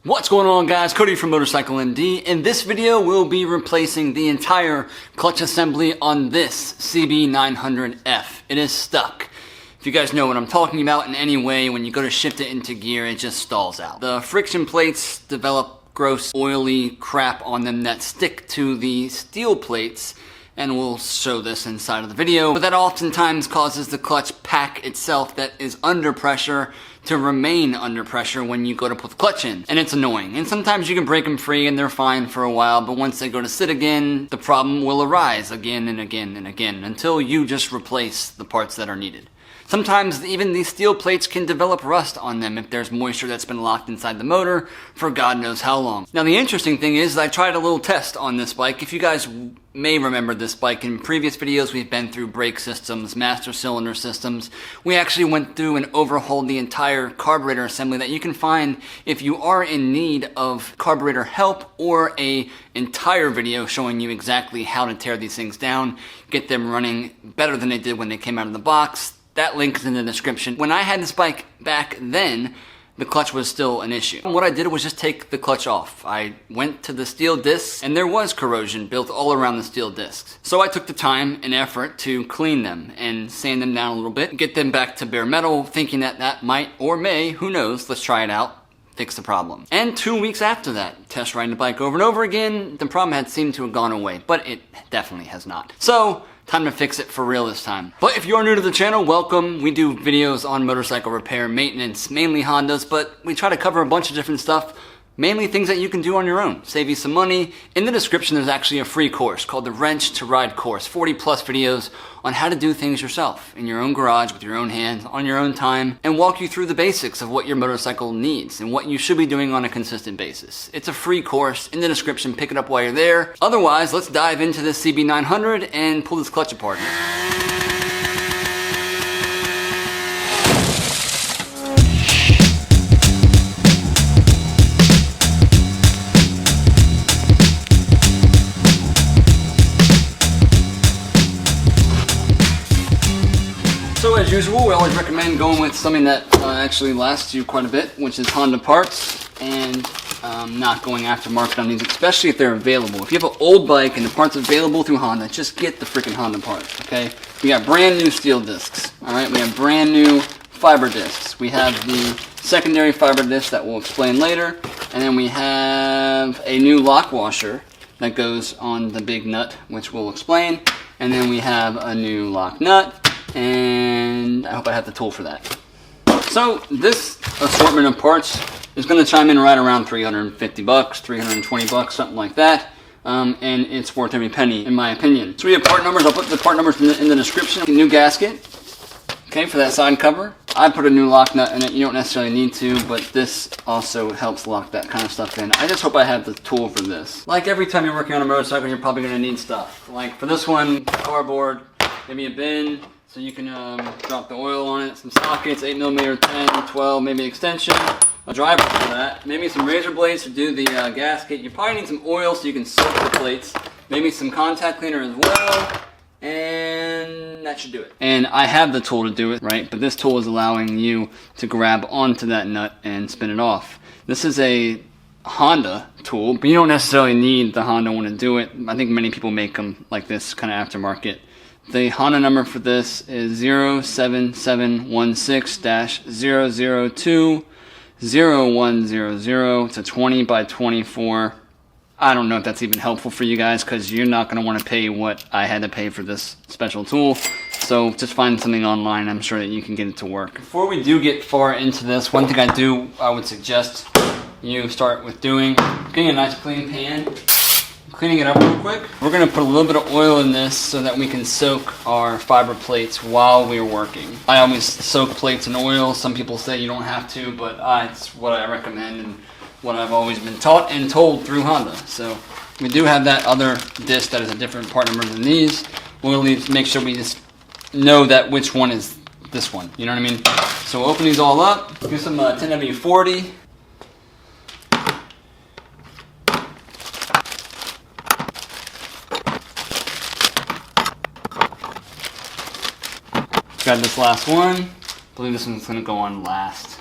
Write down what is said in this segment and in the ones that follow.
What's going on, guys? Cody from Motorcycle MD. In this video, we'll be replacing the entire clutch assembly on this CB900F. It is stuck. If you guys know what I'm talking about in any way, when you go to shift it into gear, it just stalls out. The friction plates develop gross oily crap on them that stick to the steel plates, and we'll show this inside of the video. But that oftentimes causes the clutch pack itself that is under pressure to remain under pressure when you go to put the clutch in. And it's annoying. And sometimes you can break them free and they're fine for a while, but once they go to sit again, the problem will arise again and again and again until you just replace the parts that are needed. Sometimes even these steel plates can develop rust on them if there's moisture that's been locked inside the motor for God knows how long. Now the interesting thing is I tried a little test on this bike. If you guys may remember this bike, in previous videos we've been through brake systems, master cylinder systems. We actually went through and overhauled the entire carburetor assembly that you can find if you are in need of carburetor help, or a entire video showing you exactly how to tear these things down, get them running better than they did when they came out of the box. That link is in the description. When I had this bike back then, the clutch was still an issue. What I did was just take the clutch off. I went to the steel discs, and there was corrosion built all around the steel discs. So I took the time and effort to clean them and sand them down a little bit, get them back to bare metal, thinking that that might or may, who knows, let's try it out, fix the problem. And 2 weeks after that, test riding the bike over and over again, the problem had seemed to have gone away, but it definitely has not. So, time to fix it for real this time. But if you're new to the channel, welcome. We do videos on motorcycle repair, maintenance, mainly Hondas, but we try to cover a bunch of different stuff, mainly things that you can do on your own, save you some money. In the description, there's actually a free course called the Wrench to Ride course, 40 plus videos on how to do things yourself, in your own garage, with your own hands, on your own time, and walk you through the basics of what your motorcycle needs and what you should be doing on a consistent basis. It's a free course in the description, pick it up while you're there. Otherwise, let's dive into this CB900 and pull this clutch apart. So as usual, we always recommend going with something that actually lasts you quite a bit, which is Honda parts, and not going aftermarket on these, especially if they're available. If you have an old bike and the parts available through Honda, just get the freaking Honda parts, okay? We got brand new steel discs, all right? We have brand new fiber discs. We have the secondary fiber disc that we'll explain later, and then we have a new lock washer that goes on the big nut, which we'll explain, and then we have a new lock nut, and I hope I have the tool for that. So this assortment of parts is going to chime in right around 350 bucks, 320 bucks, something like that. And it's worth every penny, in my opinion. So we have part numbers. I'll put the part numbers in the description. A new gasket, okay, for that side cover. I put a new lock nut in it. You don't necessarily need to, but this also helps lock that kind of stuff in. I just hope I have the tool for this. Like every time you're working on a motorcycle, you're probably going to need stuff. Like for this one, cardboard, maybe a bin, so you can drop the oil on it, some sockets, 8mm, 10, 12, maybe extension, a driver for that, maybe some razor blades to do the gasket. You probably need some oil so you can soak the plates, maybe some contact cleaner as well, and that should do it. And I have the tool to do it, right? But this tool is allowing you to grab onto that nut and spin it off. This is a Honda tool, but you don't necessarily need the Honda one to do it. I think many people make them like this, kind of aftermarket. The Honda number for this is 07716-002-0100. It's a 20 by 24. I don't know if that's even helpful for you guys, because you're not going to want to pay what I had to pay for this special tool. So just find something online. I'm sure that you can get it to work. Before we do get far into this, one thing I would suggest you start with doing, getting a nice clean pan, cleaning it up real quick. We're going to put a little bit of oil in this so that we can soak our fiber plates while we're working. I always soak plates in oil. Some people say you don't have to, but it's what I recommend and what I've always been taught and told through Honda. So we do have that other disc that is a different part number than these. We'll make sure we just know that which one is this one. You know what I mean? So we'll open these all up. Do some 10W40. Grab this last one. I believe this one's going to go on last.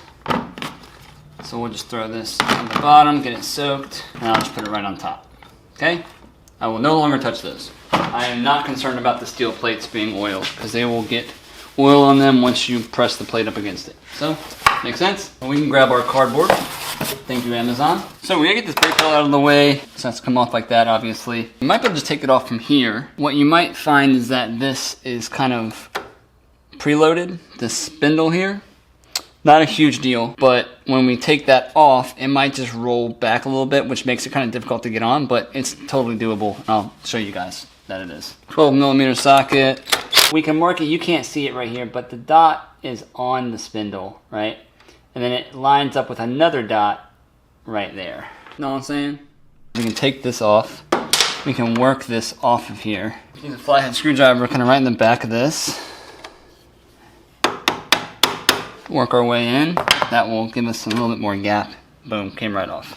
So we'll just throw this on the bottom, get it soaked, and I'll just put it right on top. Okay? I will no longer touch those. I am not concerned about the steel plates being oiled because they will get oil on them once you press the plate up against it. So, makes sense? And we can grab our cardboard. Thank you, Amazon. So we gotta get this brake pedal out of the way. So that's come off like that, obviously. You might be able to just take it off from here. What you might find is that this is kind of preloaded, this spindle here. Not a huge deal, but when we take that off, it might just roll back a little bit, which makes it kind of difficult to get on, but it's totally doable. I'll show you guys that it is. 12mm socket. We can mark it, you can't see it right here, but the dot is on the spindle, right? And then it lines up with another dot right there. Know what I'm saying? We can take this off. We can work this off of here. Use a flathead screwdriver kind of right in the back of this. Work our way in. That will give us a little bit more gap. Boom, came right off.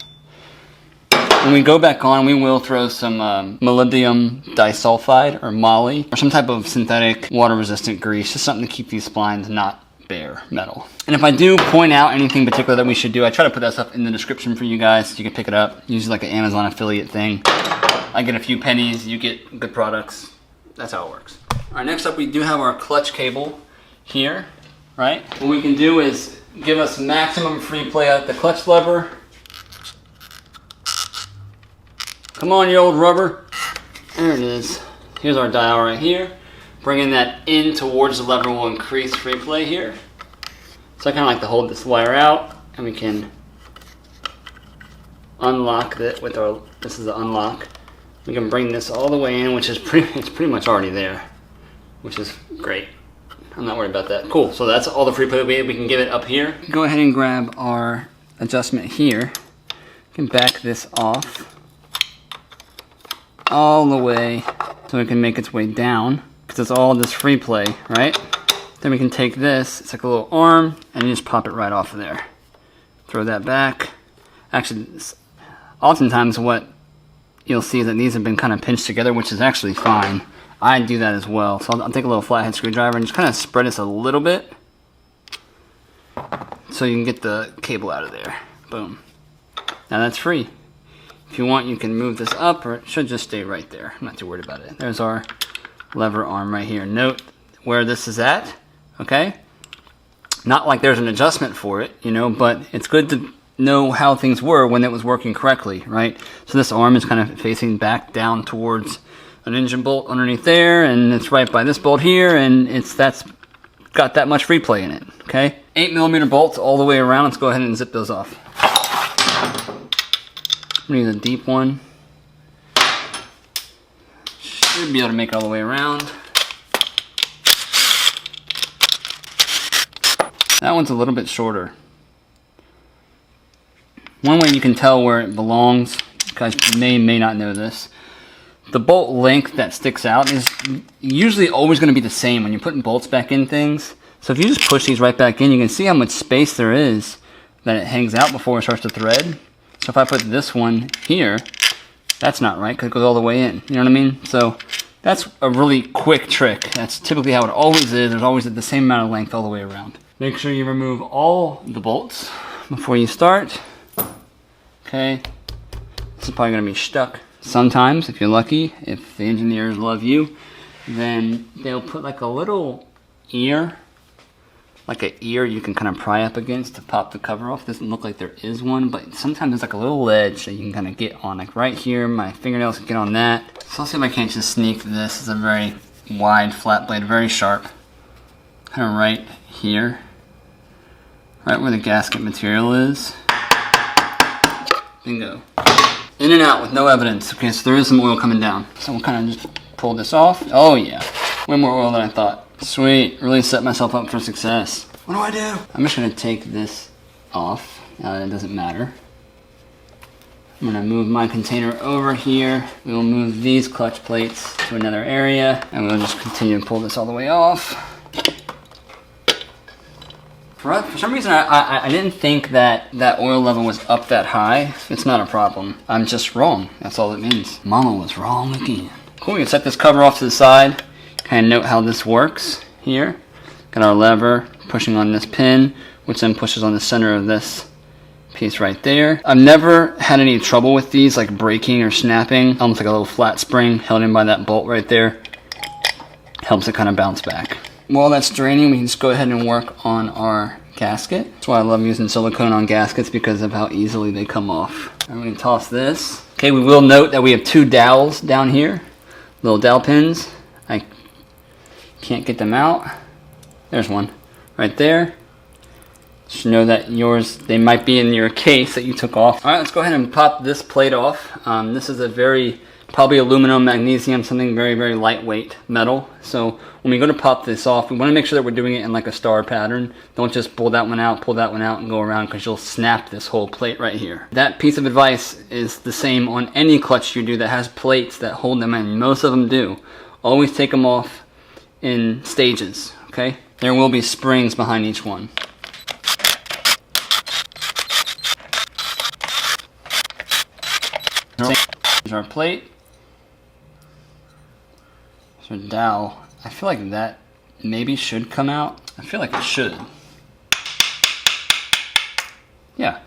When we go back on, we will throw some molybdenum disulfide, or moly, or some type of synthetic water-resistant grease, just something to keep these splines not bare metal. And if I do point out anything particular that we should do, I try to put that stuff in the description for you guys so you can pick it up. Usually like an Amazon affiliate thing. I get a few pennies, you get good products. That's how it works. All right, next up we do have our clutch cable here. Right? What we can do is give us maximum free play at the clutch lever. Come on, you old rubber. There it is. Here's our dial right here. Bringing that in towards the lever will increase free play here. So I kind of like to hold this wire out, and we can unlock it with our, this is the unlock. We can bring this all the way in, which is it's pretty much already there, which is great. I'm not worried about that. Cool, so that's all the free play we can give it up here. Go ahead and grab our adjustment here. We can back this off all the way so it can make its way down, because it's all this free play, right? Then we can take this, it's like a little arm, and you just pop it right off of there. Throw that back. Actually, oftentimes what you'll see is that these have been kind of pinched together, which is actually fine. I do that as well. So I'll take a little flathead screwdriver and just kind of spread this a little bit so you can get the cable out of there. Boom. Now that's free. If you want, you can move this up, or it should just stay right there. I'm not too worried about it. There's our lever arm right here. Note where this is at, okay? Not like there's an adjustment for it, you know, but it's good to know how things were when it was working correctly, right? So this arm is kind of facing back down towards an engine bolt underneath there, and it's right by this bolt here, and that's got that much free play in it, okay? 8mm bolts all the way around. Let's go ahead and zip those off. I'm gonna use a deep one. Should be able to make it all the way around. That one's a little bit shorter. One way you can tell where it belongs, you guys may not know this, the bolt length that sticks out is usually always going to be the same when you're putting bolts back in things. So if you just push these right back in, you can see how much space there is that it hangs out before it starts to thread. So if I put this one here, that's not right because it goes all the way in. You know what I mean? So that's a really quick trick. That's typically how it always is. There's always the same amount of length all the way around. Make sure you remove all the bolts before you start. Okay, this is probably going to be stuck. Sometimes, if you're lucky, if the engineers love you, then they'll put like a little ear, like an ear you can kind of pry up against to pop the cover off. Doesn't look like there is one, but sometimes there's like a little ledge that you can kind of get on. Like right here, my fingernails can get on that. So I'll see if I can't just sneak this. It's a very wide flat blade, very sharp. Kind of right here. Right where the gasket material is. Bingo. In and out with no evidence. Okay, so there is some oil coming down. So we'll kind of just pull this off. Oh yeah, way more oil than I thought. Sweet, really set myself up for success. What do I do? I'm just gonna take this off. It doesn't matter. I'm gonna move my container over here. We will move these clutch plates to another area, and we'll just continue to pull this all the way off. For some reason, I didn't think that oil level was up that high. It's not a problem. I'm just wrong. That's all it means. Mama was wrong again. Cool, we can set this cover off to the side. Kind of note how this works here. Got our lever pushing on this pin, which then pushes on the center of this piece right there. I've never had any trouble with these like breaking or snapping. Almost like a little flat spring held in by that bolt right there. Helps it kind of bounce back. While that's draining, we can just go ahead and work on our gasket. That's why I love using silicone on gaskets, because of how easily they come off. I'm going to toss this. Okay, we will note that we have 2 dowels down here. Little dowel pins. I can't get them out. There's one right there. Just know that yours, they might be in your case that you took off. All right, let's go ahead and pop this plate off. This is a probably aluminum, magnesium, something very, very lightweight metal. So when we go to pop this off, we want to make sure that we're doing it in like a star pattern. Don't just pull that one out, and go around, because you'll snap this whole plate right here. That piece of advice is the same on any clutch you do that has plates that hold them in. Most of them do. Always take them off in stages, okay? There will be springs behind each one. Here's our plate. So dowel. I feel like that maybe should come out. I feel like it should. Yeah.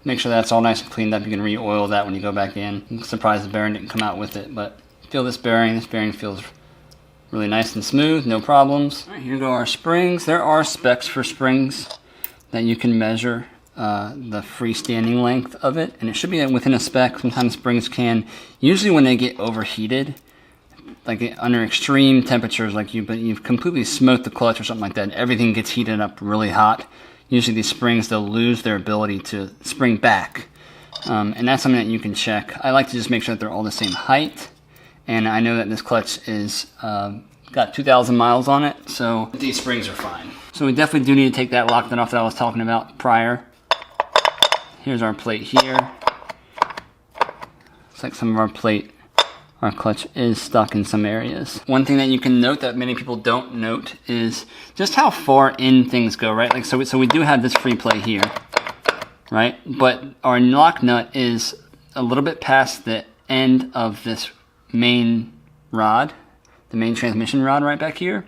Make sure that's all nice and cleaned up. You can re-oil that when you go back in. I'm surprised the bearing didn't come out with it, but feel this bearing. This bearing feels really nice and smooth, no problems. All right, here go our springs. There are specs for springs that you can measure the freestanding length of it, and it should be within a spec. Sometimes springs can, usually when they get overheated, like under extreme temperatures, like you've completely smoked the clutch or something like that, and everything gets heated up really hot. Usually these springs, they'll lose their ability to spring back, and that's something that you can check. I like to just make sure that they're all the same height, and I know that this clutch is got 2,000 miles on it, so these springs are fine. So we definitely do need to take that lock nut off that I was talking about prior. Here's our plate here. Looks like some of our clutch is stuck in some areas. One thing that you can note that many people don't note is just how far in things go, right? Like so we do have this free play here, right? But our lock nut is a little bit past the end of this main rod, the main transmission rod right back here.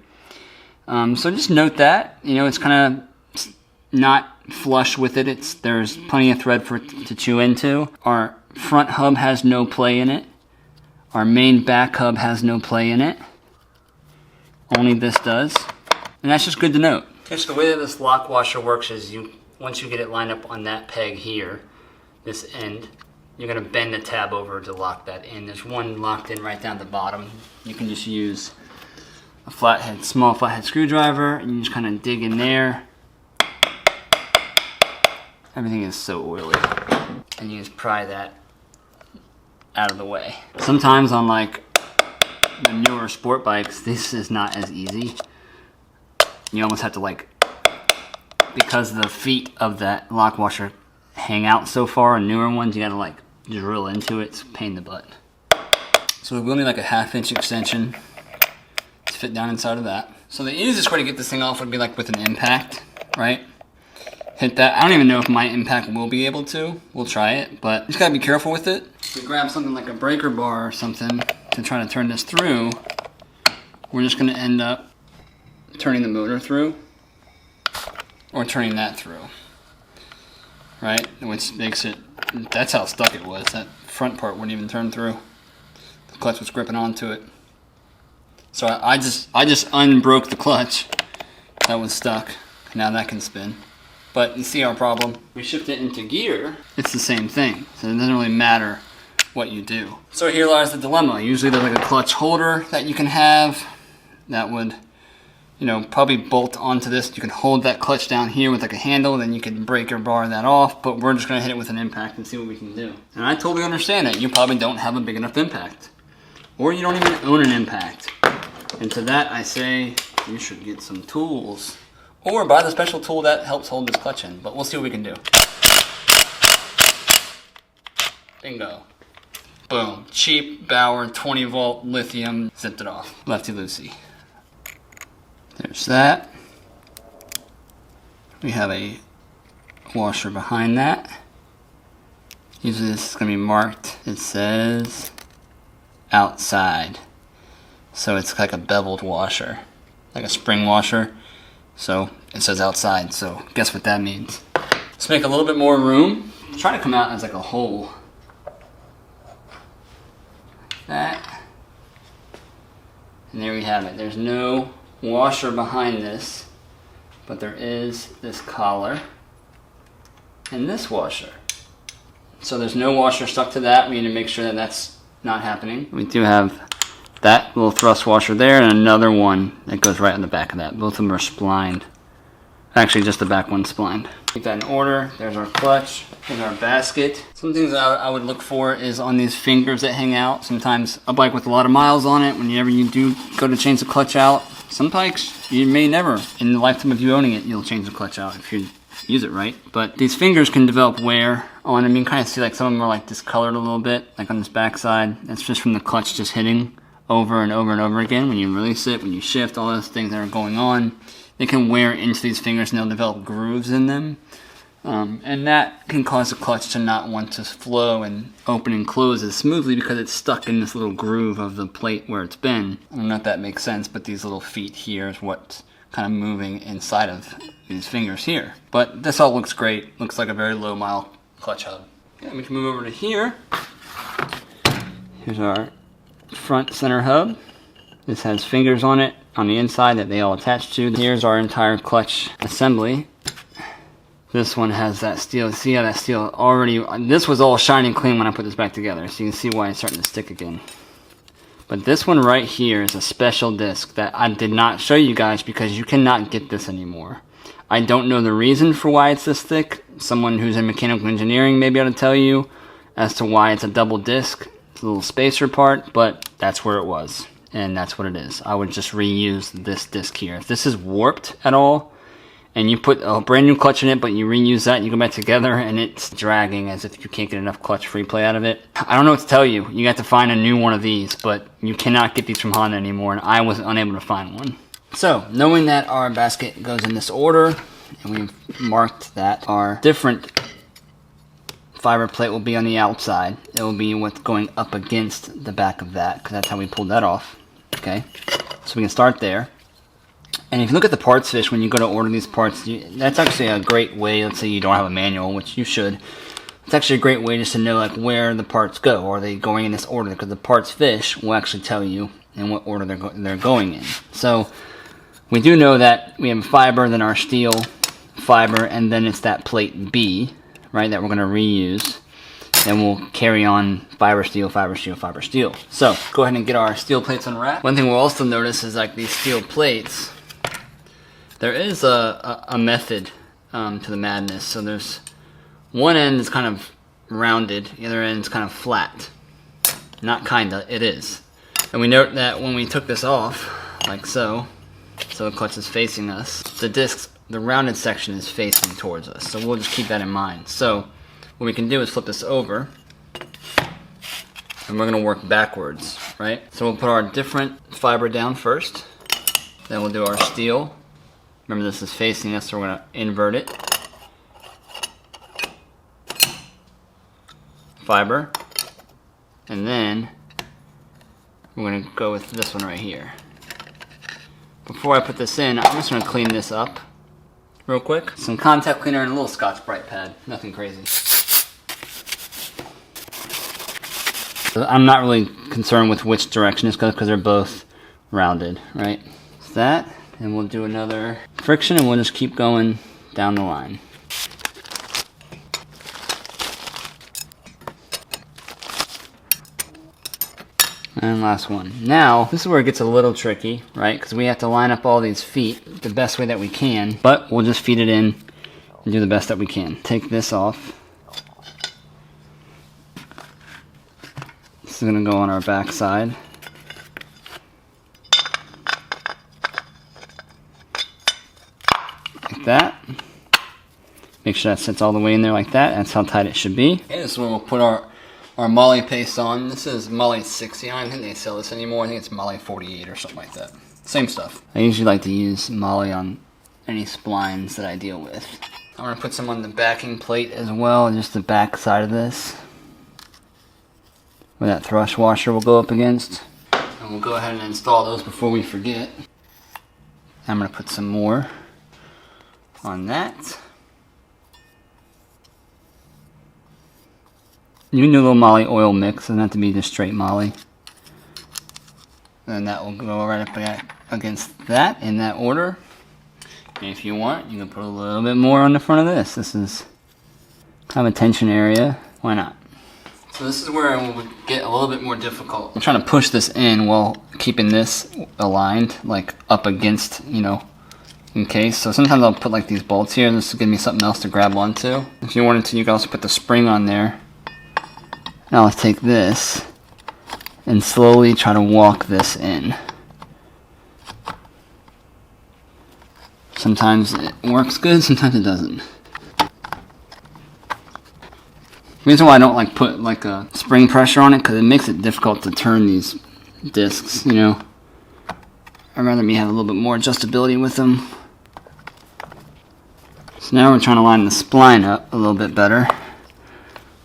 So just note that, you know, it's kind of not flush with it. There's plenty of thread for it to chew into. Our front hub has no play in it. Our main back hub has no play in it. Only this does. And that's just good to note. Just the way that this lock washer works is once you get it lined up on that peg here, this end, you're going to bend the tab over to lock that in. There's one locked in right down the bottom. You can just use a small flathead screwdriver, and you just kind of dig in there. Everything is so oily. And you just pry that out of the way. Sometimes on like the newer sport bikes, this is not as easy. You almost have to like, because the feet of that lock washer hang out so far on newer ones, you gotta like drill into it. It's a pain in the butt. So we will need like a 1/2 inch extension to fit down inside of that. So the easiest way to get this thing off would be like with an impact, right? Hit that. I don't even know if my impact will be able to. We'll try it, but just gotta be careful with it. If we grab something like a breaker bar or something to try to turn this through, we're just gonna end up turning the motor through or turning that through, right? Which makes it, that's how stuck it was. That front part wouldn't even turn through. The clutch was gripping onto it. So I just unbroke the clutch that was stuck. Now that can spin. But you see our problem. We shift it into gear, it's the same thing. So it doesn't really matter what you do. So here lies the dilemma. Usually there's like a clutch holder that you can have that would, you know, probably bolt onto this. You can hold that clutch down here with like a handle, then you can break or bar that off, but we're just gonna hit it with an impact and see what we can do. And I totally understand that you probably don't have a big enough impact, or you don't even own an impact. And to that I say, you should get some tools. Or buy the special tool that helps hold this clutch in. But we'll see what we can do. Bingo. Boom. Cheap Bauer 20 volt lithium. Zipped it off. Lefty loosey. There's that. We have a washer behind that. Usually this is going to be marked. It says outside. So it's like a beveled washer. Like a spring washer. So it says outside, so guess what that means. Let's make a little bit more room. Try to come out as like a hole. Like that. And there we have it. There's no washer behind this, but there is this collar and this washer. So there's no washer stuck to that. We need to make sure that that's not happening. We do have that little thrust washer there and another one that goes right on the back of that. Both of them are splined. Actually, just the back one's splined. Keep that in order. There's our clutch. Here's our basket. Some things that I would look for is on these fingers that hang out. Sometimes a bike with a lot of miles on it, whenever you do go to change the clutch out, some bikes you may never, in the lifetime of you owning it, you'll change the clutch out if you use it right. But these fingers can develop wear on them. You can kind of see like some of them are like discolored a little bit, like on this back side. That's just from the clutch just hitting over and over and over again. When you release it, when you shift, all those things that are going on, they can wear into these fingers and they'll develop grooves in them. And that can cause the clutch to not want to flow and open and close as smoothly because it's stuck in this little groove of the plate where it's been. I don't know if that makes sense, but these little feet here is what's kind of moving inside of these fingers here. But this all looks great. Looks like a very low mile clutch hub. Yeah, we can move over to here. Here's our front center hub. This has fingers on it on the inside that they all attach to. Here's our entire clutch assembly. This one has that steel. See how that steel already, this was all shiny clean when I put this back together, so you can see why it's starting to stick again. But this one right here is a special disc that I did not show you guys because you cannot get this anymore. I don't know the reason for why it's this thick. Someone who's in mechanical engineering may be able to tell you as to why it's a double disc. It's a little spacer part, but that's where it was. And that's what it is. I would just reuse this disc here. If this is warped at all, and you put a brand new clutch in it, but you reuse that and you go back together and it's dragging as if you can't get enough clutch free play out of it. I don't know what to tell you. You got to find a new one of these, but you cannot get these from Honda anymore, and I was unable to find one. So, knowing that our basket goes in this order, and we've marked that our different fiber plate will be on the outside, it will be what's going up against the back of that, because that's how we pulled that off. Okay, so we can start there. And if you look at the parts fish, when you go to order these parts, that's actually a great way. Let's say you don't have a manual, which you should. It's actually a great way just to know like where the parts go. Are they going in this order? Because the parts fish will actually tell you in what order they're going in. So we do know that we have fiber, then our steel fiber, and then it's that plate B, right, that we're going to reuse. Then we'll carry on fiber, steel, fiber, steel, fiber, steel. So go ahead and get our steel plates unwrapped. One thing we'll also notice is like these steel plates, there is a method to the madness. So there's one end is kind of rounded, the other end is kind of flat. Not kinda, it is. And we note that when we took this off, like so the clutch is facing us, the discs, the rounded section is facing towards us. So we'll just keep that in mind. So what we can do is flip this over, and we're going to work backwards, right? So we'll put our different fiber down first, then we'll do our steel. Remember this is facing us, so we're going to invert it. Fiber, and then we're going to go with this one right here. Before I put this in, I'm just going to clean this up real quick. Some contact cleaner and a little Scotch-Brite pad, nothing crazy. I'm not really concerned with which direction it's going because they're both rounded, right? So that, and we'll do another friction and we'll just keep going down the line. And last one. Now, this is where it gets a little tricky, right? Because we have to line up all these feet the best way that we can, but we'll just feed it in and do the best that we can. Take this off. This is going to go on our back side. Like that. Make sure that sits all the way in there like that. That's how tight it should be. Okay, this is where we'll put our Molly paste on. This is Molly 60. I don't think they sell this anymore. I think it's Molly 48 or something like that. Same stuff. I usually like to use Molly on any splines that I deal with. I'm going to put some on the backing plate as well, just the back side of this, where that thrust washer will go up against. And we'll go ahead and install those before we forget. I'm going to put some more on that. You can do a little moly oil mix, doesn't have to be just straight moly. And that will go right up against that in that order. And if you want, you can put a little bit more on the front of this. This is kind of a tension area. Why not? So this is where it would get a little bit more difficult. I'm trying to push this in while keeping this aligned, like up against, you know, in case. So sometimes I'll put like these bolts here. This will give me something else to grab onto. If you wanted to, you can also put the spring on there. Now let's take this and slowly try to walk this in. Sometimes it works good, sometimes it doesn't. The reason why I don't like put like a spring pressure on it, because it makes it difficult to turn these discs, you know. I'd rather me have a little bit more adjustability with them. So now we're trying to line the spline up a little bit better,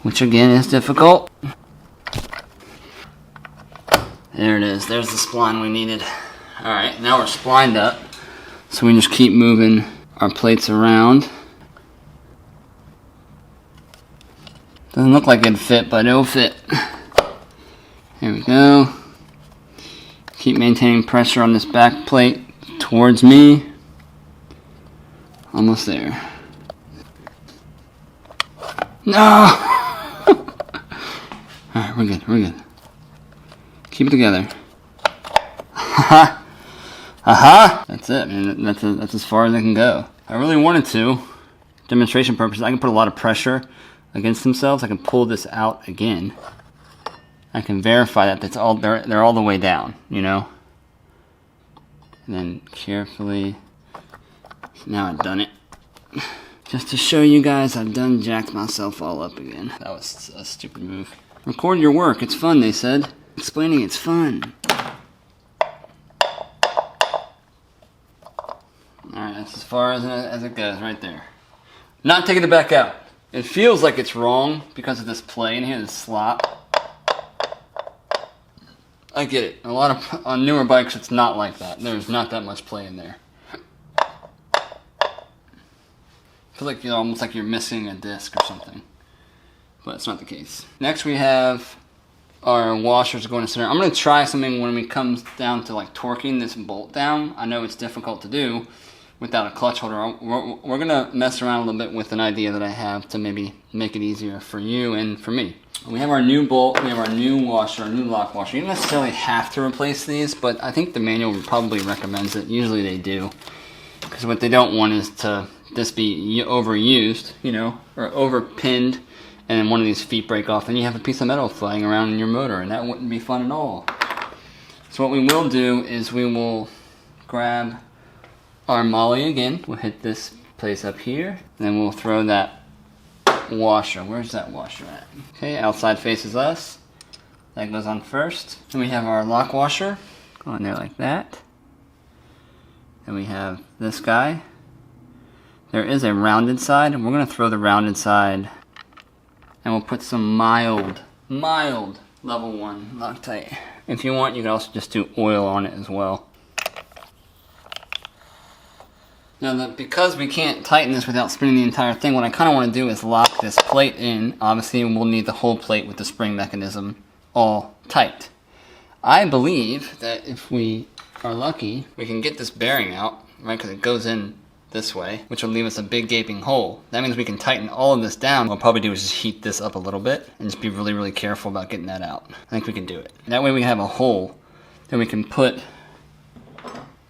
which again is difficult. There it is, there's the spline we needed. Alright, now we're splined up, so we just keep moving our plates around. Doesn't look like it'd fit, but it'll fit. There we go. Keep maintaining pressure on this back plate towards me. Almost there. No! Alright, we're good, we're good. Keep it together. Haha! Aha! That's it, man. That's as far as I can go. If I really wanted to, demonstration purposes, I can put a lot of pressure against themselves. I can pull this out again. I can verify that that's all they're all the way down, you know. And then carefully. Now I've done it. Just to show you guys, I've done jacked myself all up again. That was a stupid move. Record your work. It's fun, they said. Explaining it's fun. Alright, that's as far as it goes, right there. Not taking it back out. It feels like it's wrong because of this play in here, this slot. I get it. A lot of on newer bikes, it's not like that. There's not that much play in there. I feel like almost like you're missing a disc or something, but it's not the case. Next, we have our washers going to center. I'm going to try something when it comes down to like torquing this bolt down. I know it's difficult to do without a clutch holder. We're going to mess around a little bit with an idea that I have to maybe make it easier for you and for me. We have our new bolt, we have our new washer, our new lock washer. You don't necessarily have to replace these, but I think the manual probably recommends it. Usually they do. Because what they don't want is to this be overused, you know, or overpinned, and then one of these feet break off, and you have a piece of metal flying around in your motor, and that wouldn't be fun at all. So what we will do is we will grab our molly again. We'll hit this place up here, and then we'll throw that washer. Where's that washer at? Okay, outside faces us. That goes on first. Then we have our lock washer. Go on there like that. Then we have this guy. There is a rounded side, and we're going to throw the rounded side, and we'll put some mild level 1 Loctite. If you want, you can also just do oil on it as well. Now, because we can't tighten this without spinning the entire thing, what I kind of want to do is lock this plate in. Obviously, we'll need the whole plate with the spring mechanism all tight. I believe that if we are lucky, we can get this bearing out, right, because it goes in this way, which will leave us a big gaping hole. That means we can tighten all of this down. What we'll probably do is just heat this up a little bit and just be really, really careful about getting that out. I think we can do it. That way we have a hole that we can put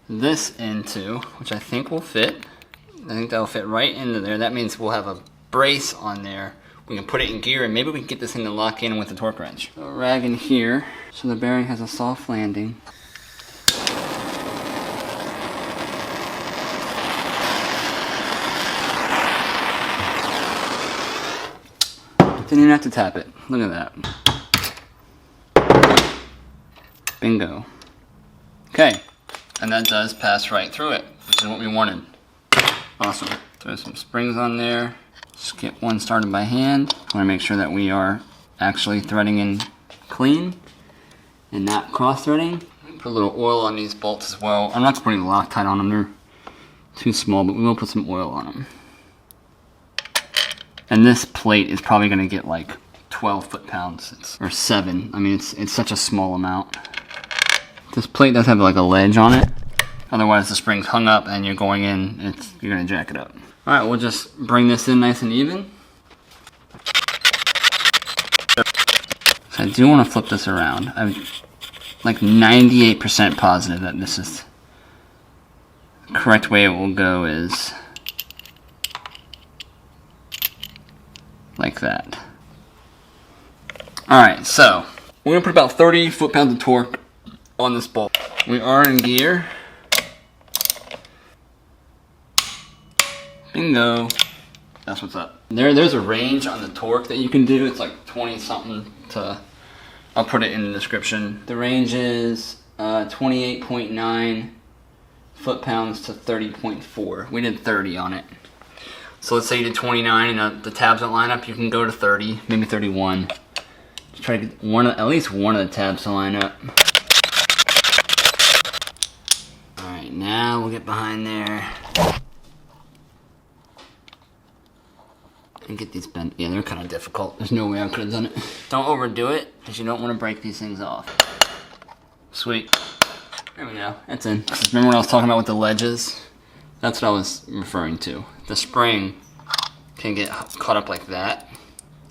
this into, which I think will fit. I think that'll fit right into there. That means we'll have a brace on there. We can put it in gear, and maybe we can get this thing to lock in with the torque wrench. So a rag in here, so the bearing has a soft landing. Didn't even have to tap it. Look at that. Bingo. Okay. And that does pass right through it, which is what we wanted. Awesome. Throw some springs on there. Just get one started by hand. I want to make sure that we are actually threading in clean and not cross-threading. Put a little oil on these bolts as well. I'm not putting Loctite on them. They're too small, but we will put some oil on them. And this plate is probably going to get like 12 foot-pounds, or 7. I mean, it's such a small amount. This plate does have like a ledge on it. Otherwise, the spring's hung up and you're going in, you're gonna jack it up. All right, we'll just bring this in nice and even. So I do want to flip this around. I'm like 98% positive that this is the correct way it will go is like that. All right, so we're gonna put about 30 foot-pounds of torque on this bolt. We are in gear. Bingo. That's what's up. There's a range on the torque that you can do. It's like 20 something to, I'll put it in the description. The range is 28.9 foot-pounds to 30.4. We did 30 on it. So let's say you did 29 and the tabs don't line up, you can go to 30, maybe 31. Just try to get at least one of the tabs to line up. All right, now we'll get behind there. And get these bent. Yeah, they're kind of difficult. There's no way I could have done it. Don't overdo it, because you don't want to break these things off. Sweet. There we go. That's in. Remember when I was talking about with the ledges? That's what I was referring to. The spring can get caught up like that.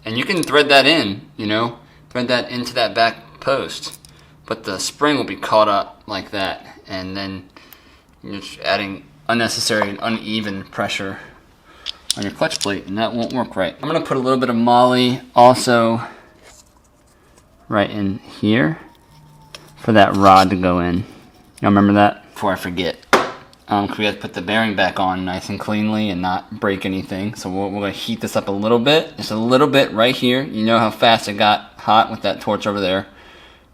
And you can thread that in, you know? Thread that into that back post. But the spring will be caught up like that. And then you're just adding unnecessary and uneven pressure on your clutch plate, and that won't work right. I'm gonna put a little bit of moly also right in here for that rod to go in. Y'all remember that? Before I forget. We have to put the bearing back on nice and cleanly and not break anything. So we're gonna heat this up a little bit. Just a little bit right here. You know how fast it got hot with that torch over there.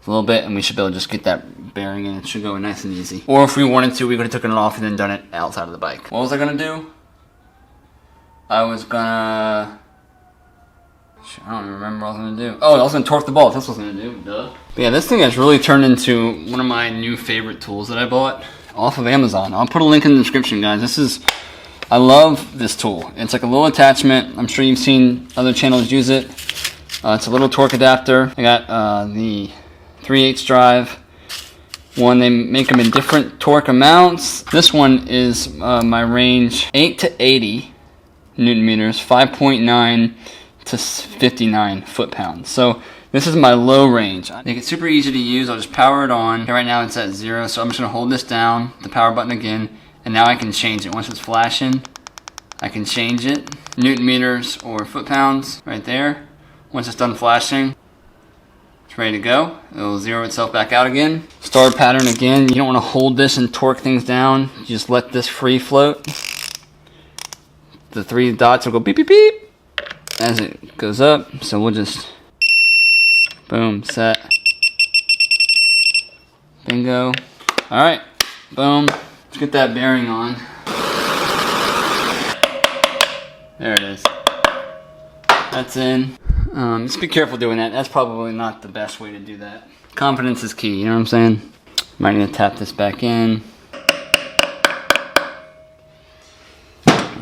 A little bit, and we should be able to just get that bearing in. It should go nice and easy. Or if we wanted to, we could have taken it off and then done it outside of the bike. What was I gonna do? I was gonna... I don't even remember what I was gonna do. Oh, I was gonna torque the bolt. That's what I was gonna do, duh. But yeah, this thing has really turned into one of my new favorite tools that I bought off of Amazon. I'll put a link in the description, guys. I love this tool. It's like a little attachment. I'm sure you've seen other channels use it. It's a little torque adapter. I got the 3/8 drive. One, they make them in different torque amounts. This one is my range 8 to 80 Newton meters, 5.9 to 59 foot-pounds. So this is my low range. I make it super easy to use. I'll just power it on. Right now it's at 0, so I'm just gonna hold this down, the power button again, and now I can change it. Once it's flashing, I can change it. Newton meters or foot-pounds right there. Once it's done flashing, it's ready to go. It'll zero itself back out again. Star pattern again. You don't want to hold this and torque things down. You just let this free float. The 3 dots will go beep, beep, beep as it goes up. So we'll just, boom, set. Bingo. All right, boom. Let's get that bearing on. There it is. That's in. Just be careful doing that. That's probably not the best way to do that. Confidence is key, you know what I'm saying? Might need to tap this back in.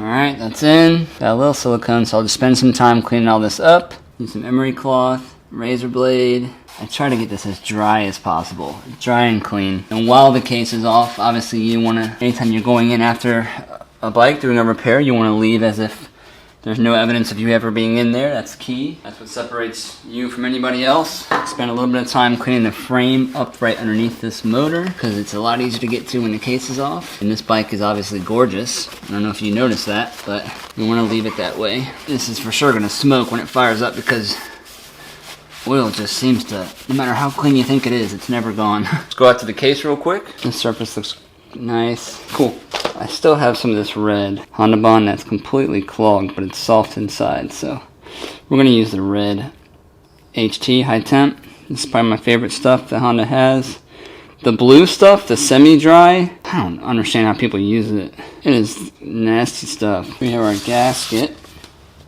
Alright, that's in. Got a little silicone, so I'll just spend some time cleaning all this up. Use some emery cloth, razor blade. I try to get this as dry as possible. Dry and clean. And while the case is off, obviously you want to, anytime you're going in after a bike doing a repair, you want to leave as if there's no evidence of you ever being in there. That's key. That's what separates you from anybody else. Spend a little bit of time cleaning the frame up right underneath this motor because it's a lot easier to get to when the case is off. And this bike is obviously gorgeous. I don't know if you noticed that, but we want to leave it that way. This is for sure going to smoke when it fires up because oil just seems to, no matter how clean you think it is, it's never gone. Let's go out to the case real quick. The surface looks nice. Cool. I still have some of this red Honda Bond that's completely clogged, but it's soft inside, so we're going to use the red HT high temp. This is probably my favorite stuff that Honda has. The blue stuff, the semi-dry, I don't understand how people use it. It is nasty stuff. We have our gasket.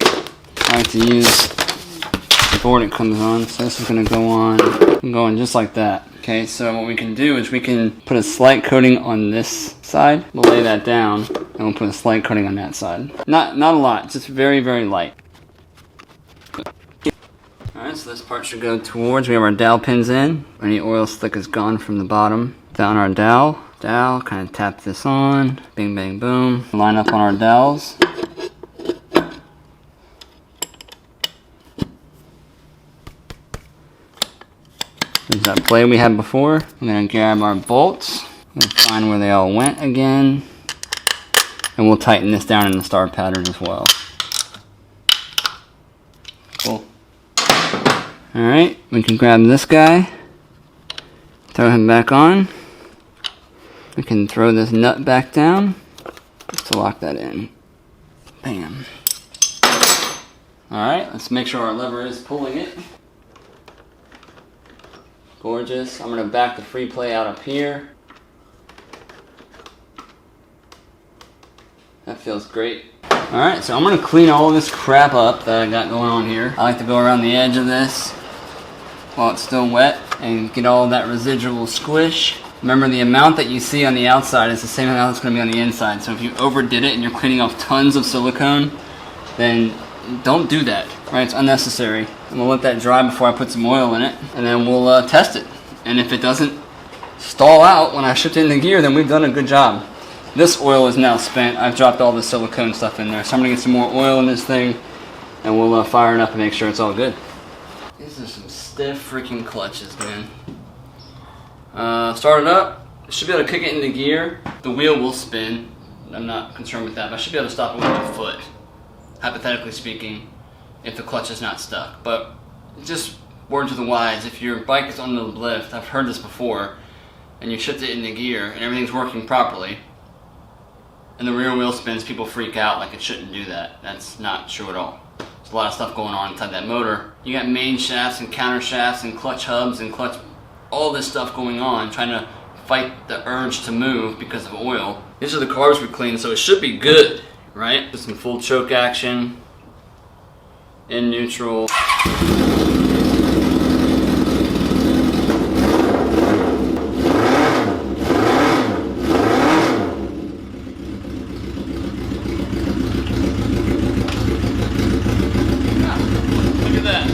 I like to use the board it comes on, so this is going to go on just like that. Okay, so what we can do is we can put a slight coating on this side. We'll lay that down, and we'll put a slight coating on that side. Not a lot, just very, very light. Alright, Alright, so this part should go towards, we have our dowel pins in. Any oil slick is gone from the bottom. Down our dowel. Dowel, kind of tap this on. Bing, bang, boom. Line up on our dowels. There's that blade we had before. I'm gonna grab our bolts. We'll find where they all went again. And we'll tighten this down in the star pattern as well. Cool. Alright, we can grab this guy. Throw him back on. We can throw this nut back down. Just to lock that in. Bam. Alright, let's make sure our lever is pulling it. Gorgeous. I'm going to back the free play out up here. That feels great. Alright, so I'm going to clean all this crap up that I got going on here. I like to go around the edge of this while it's still wet and get all that residual squish. Remember, the amount that you see on the outside is the same amount that's going to be on the inside. So if you overdid it and you're cleaning off tons of silicone, then don't do that. Right, it's unnecessary. And we'll let that dry before I put some oil in it, and then we'll test it. And if it doesn't stall out when I shift it into gear, then we've done a good job. This oil is now spent. I've dropped all the silicone stuff in there, so I'm gonna get some more oil in this thing, and we'll fire it up and make sure it's all good. These are some stiff freaking clutches, man. Start it up. Should be able to kick it into gear. The wheel will spin. I'm not concerned with that, but I should be able to stop it with my foot, hypothetically speaking, if the clutch is not stuck. But just word to the wise, if your bike is on the lift, I've heard this before, and you shift it into gear and everything's working properly, and the rear wheel spins, people freak out like it shouldn't do that. That's not true at all. There's a lot of stuff going on inside that motor. You got main shafts and counter shafts and clutch hubs and clutch, all this stuff going on, trying to fight the urge to move because of oil. These are the carbs we cleaned, so it should be good, right? Just some full choke action. In neutral. Look at that.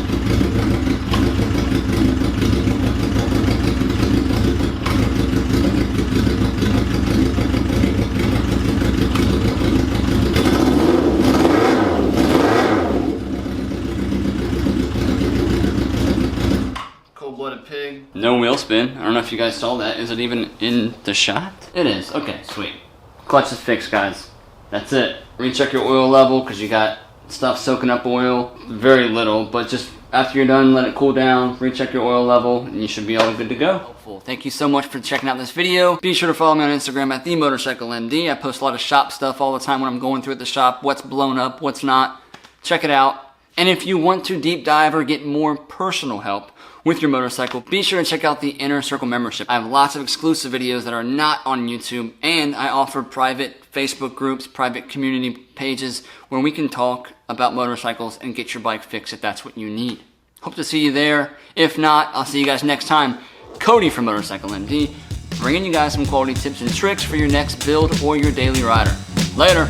Cold-blooded pig. No wheel spin. I don't know if you guys saw that. Is it even in the shot? It is. Okay, sweet. Clutch is fixed, guys. That's it. Recheck your oil level because you got stuff soaking up oil. Very little, but just after you're done, let it cool down. Recheck your oil level, and you should be all good to go. Helpful. Thank you so much for checking out this video. Be sure to follow me on Instagram at @TheMotorcycleMD. I post a lot of shop stuff all the time when I'm going through at the shop. What's blown up, what's not. Check it out. And if you want to deep dive or get more personal help with your motorcycle, be sure to check out the Inner Circle membership. I have lots of exclusive videos that are not on YouTube, and I offer private Facebook groups, private community pages where we can talk about motorcycles and get your bike fixed if that's what you need. Hope to see you there. If not, I'll see you guys next time. Cody from Motorcycle MD, bringing you guys some quality tips and tricks for your next build or your daily rider. Later.